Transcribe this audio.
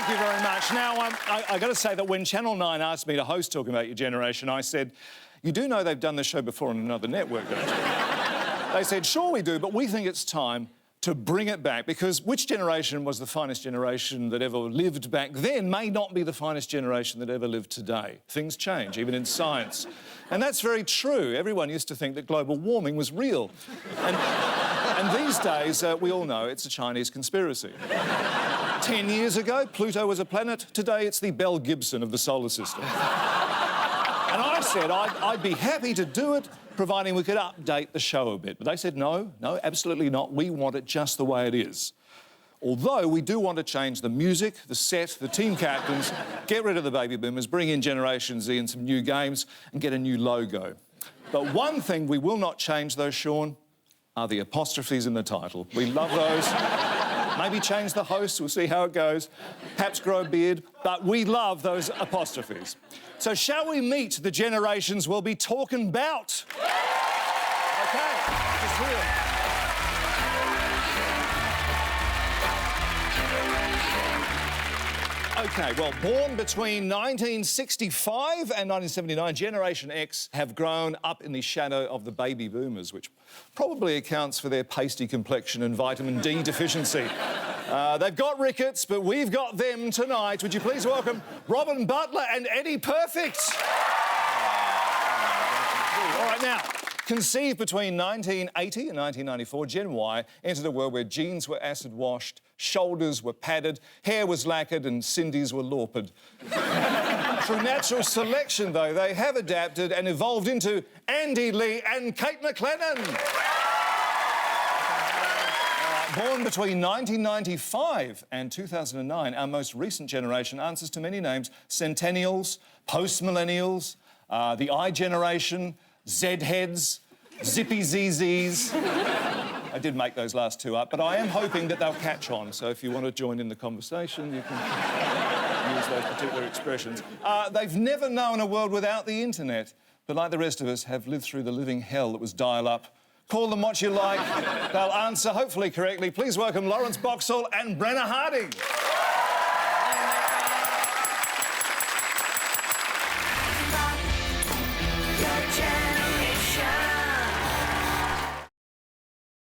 Thank you very much. Now, I got to say that when Channel 9 asked me to host Talking About Your Generation, I said, you do know they've done this show before on another network, don't you? They said, sure we do, but we think it's time to bring it back, because which generation was the finest generation that ever lived back then may not be the finest generation that ever lived today. Things change, even in science. And that's very true. Everyone used to think that global warming was real. And these days, we all know it's a Chinese conspiracy. 10 years ago, Pluto was a planet. Today, it's the Belle Gibson of the solar system. And I said I'd be happy to do it, providing we could update the show a bit. But they said, no, absolutely not. We want it just the way it is. Although we do want to change the music, the set, the team captains, get rid of the baby boomers, bring in Generation Z and some new games, and get a new logo. But one thing we will not change, though, Shaun, are the apostrophes in the title. We love those. Maybe change the host, we'll see how it goes. Perhaps grow a beard, but we love those apostrophes. So shall we meet the generations we'll be talking about? OK, just here. OK, well, born between 1965 and 1979, Generation X have grown up in the shadow of the baby boomers, which probably accounts for their pasty complexion and vitamin D deficiency. They've got rickets, but we've got them tonight. Would you please welcome Robyn Butler and Eddie Perfect? All right, now, conceived between 1980 and 1994, Gen Y entered a world where jeans were acid-washed, shoulders were padded, hair was lacquered and Cindy's were lawpered. Through natural selection, though, they have adapted and evolved into Andy Lee and Kate McLennan. Born between 1995 and 2009, our most recent generation answers to many names: Centennials, Post-Millennials, the I Generation, Z-Heads, Zippy ZZs. I did make those last two up, but I am hoping that they'll catch on, so if you want to join in the conversation, you can use those particular expressions. They've never known a world without the internet, but like the rest of us, have lived through the living hell that was dial-up. Call them what you like. They'll answer, hopefully correctly. Please welcome Laurence Boxhall and Brenna Harding.